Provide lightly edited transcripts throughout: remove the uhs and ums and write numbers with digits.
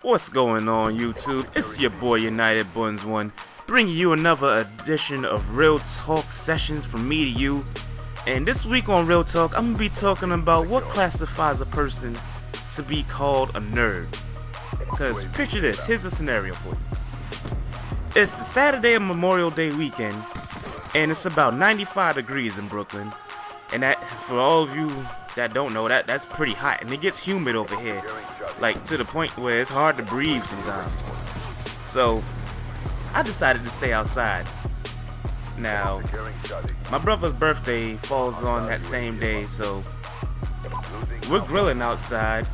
What's going on, YouTube? It's your boy United Buns One, bringing you another edition of Real Talk sessions from me to you. And this week on Real Talk, I'm gonna be talking about what classifies a person to be called a nerd. Cause picture this, here's a scenario for you. It's the Saturday of Memorial Day weekend, and it's about 95 degrees in Brooklyn. And that, for all of you that don't know, that's pretty hot, and it gets humid over here, like to the point where it's hard to breathe sometimes. So I decided to stay outside. Now my brother's birthday falls on that same day, so we're grilling outside.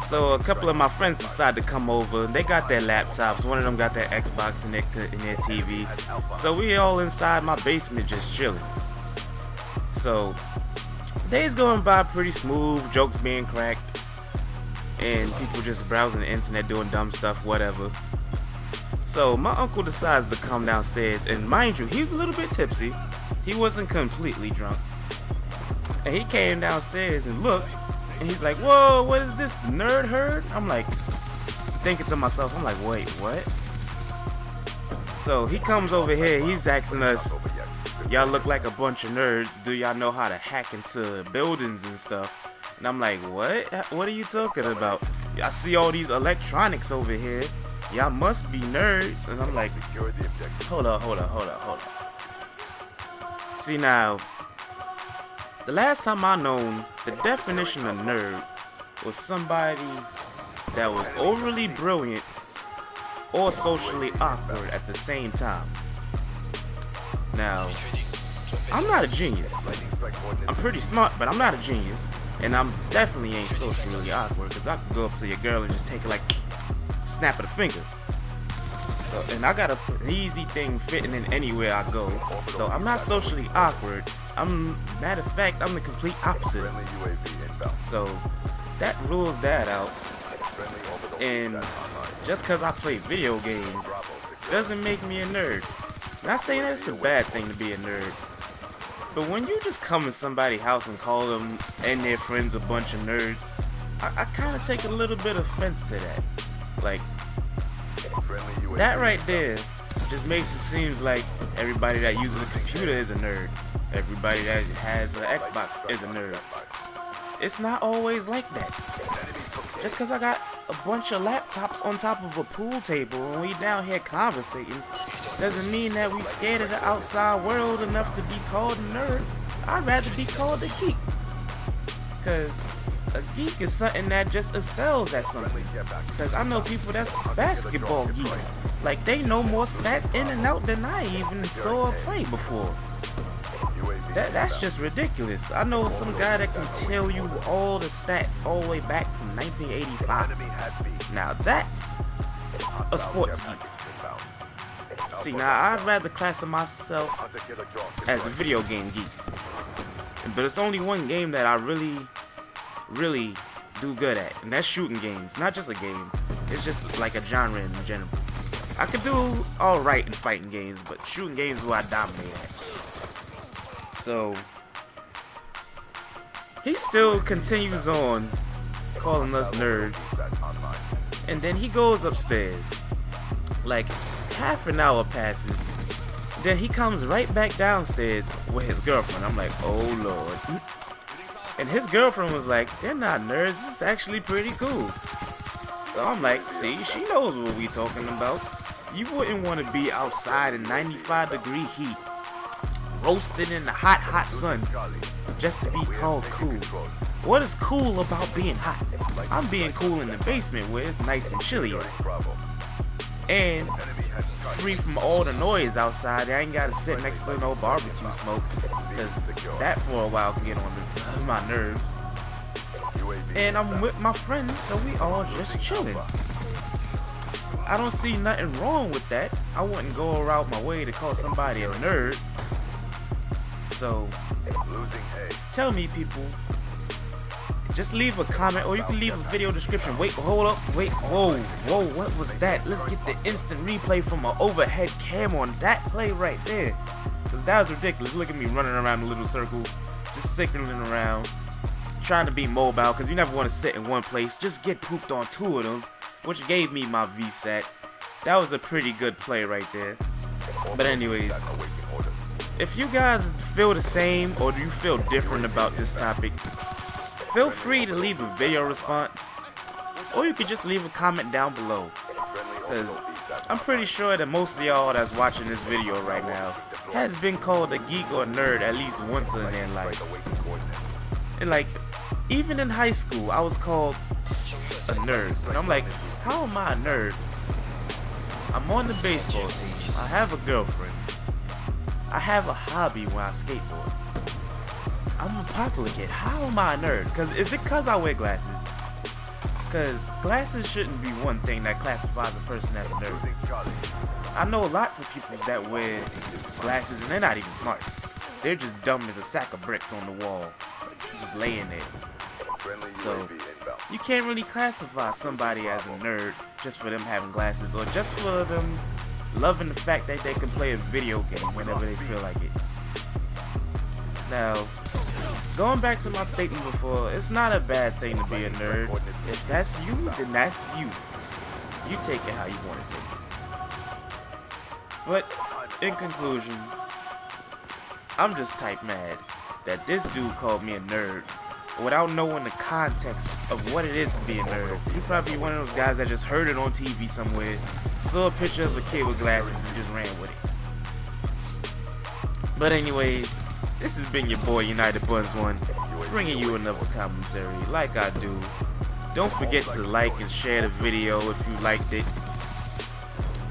So a couple of my friends decided to come over. They got their laptops. One of them got their Xbox and their TV. So we all inside my basement just chilling. So days going by pretty smooth, jokes being cracked, and people just browsing the internet doing dumb stuff, whatever. So my uncle decides to come downstairs, and mind you, he was a little bit tipsy. He wasn't completely drunk. And he came downstairs and looked, and he's like, "Whoa, what is this, nerd herd?" I'm like, thinking to myself, I'm like, wait, what? So he comes over here, he's asking us, "Y'all look like a bunch of nerds. Do y'all know how to hack into buildings and stuff?" And I'm like, what? What are you talking about? I see all these electronics over here. Y'all must be nerds. And I'm like, hold up. See, now, the last time I known, the definition of nerd was somebody that was overly brilliant or socially awkward at the same time. Now, I'm not a genius. I'm pretty smart, but I'm not a genius. And I'm definitely ain't socially awkward, because I can go up to your girl and just take it like snap of the finger. So, and I got an easy thing fitting in anywhere I go. So I'm not socially awkward. Matter of fact, I'm the complete opposite. So that rules that out. And just because I play video games doesn't make me a nerd. Not saying that it's a bad thing to be a nerd, but when you just come to somebody's house and call them and their friends a bunch of nerds, I kind of take a little bit of offense to that. Like, that right there just makes it seem like everybody that uses a computer is a nerd. Everybody that has an Xbox is a nerd. It's not always like that. Just because I got a bunch of laptops on top of a pool table and we down here conversating doesn't mean that we scared of the outside world enough to be called a nerd. I'd rather be called a geek. Because a geek is something that just excels at something. Because I know people that's basketball geeks. Like, they know more stats in and out than I even saw a play before. That's just ridiculous. I know some guy that can tell you all the stats all the way back from 1985. Now that's a sports geek. See, now I'd rather classify myself as a video game geek. But it's only one game that I really do good at, and that's shooting games. Not just a game, it's just like a genre in general. I could do alright in fighting games, but shooting games is what I dominate at. So he still continues on calling us nerds, and then he goes upstairs. Like, half an hour passes, then he comes right back downstairs with his girlfriend. I'm like, oh lord. And his girlfriend was like, "They're not nerds, this is actually pretty cool." So I'm like, see, she knows what we talking about. You wouldn't want to be outside in 95-degree heat, roasted in the hot sun, just to be called cool. What is cool about being hot? I'm being cool in the basement where it's nice and chilly at. And free from all the noise outside. I ain't gotta sit next to no barbecue smoke, because that for a while can get on my nerves. And I'm with my friends, so we all just chilling. I don't see nothing wrong with that. I wouldn't go around my way to call somebody a nerd. So tell me, people, just leave a comment, or you can leave a video description. Wait, hold up, wait, whoa, what was that? Let's get the instant replay from an overhead cam on that play right there, because that was ridiculous. Look at me running around a little circle, just circling around, trying to be mobile, because you never want to sit in one place. Just get pooped on two of them, which gave me my VSAT. That was a pretty good play right there. But anyways, if you guys feel the same or do you feel different about this topic, feel free to leave a video response, or you could just leave a comment down below, because I'm pretty sure that most of y'all that's watching this video right now has been called a geek or a nerd at least once in their life. And like, even in high school, I was called a nerd. And I'm like, how am I a nerd? I'm on the baseball team. I have a girlfriend. I have a hobby when I skateboard. I'm a popular kid. How am I a nerd? Is it cause I wear glasses? Because glasses shouldn't be one thing that classifies a person as a nerd. I know lots of people that wear glasses and they're not even smart. They're just dumb as a sack of bricks on the wall, just laying there. So you can't really classify somebody as a nerd just for them having glasses, or just for them loving the fact that they can play a video game whenever they feel like it. Now, going back to my statement before, it's not a bad thing to be a nerd. If that's you, then that's you. You take it how you want to take it. But, in conclusions, I'm just type mad that this dude called me a nerd without knowing the context of what it is to be a nerd. You're probably one of those guys that just heard it on TV somewhere, saw a picture of a kid with glasses and just ran with it. But anyways, this has been your boy United Buns 1, bringing you another commentary like I do. Don't forget to like and share the video if you liked it.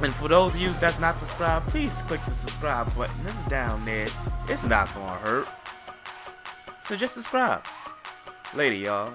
And for those of you that's not subscribed, please click the subscribe button. It's down there. It's not gonna hurt. So just subscribe. Later, y'all.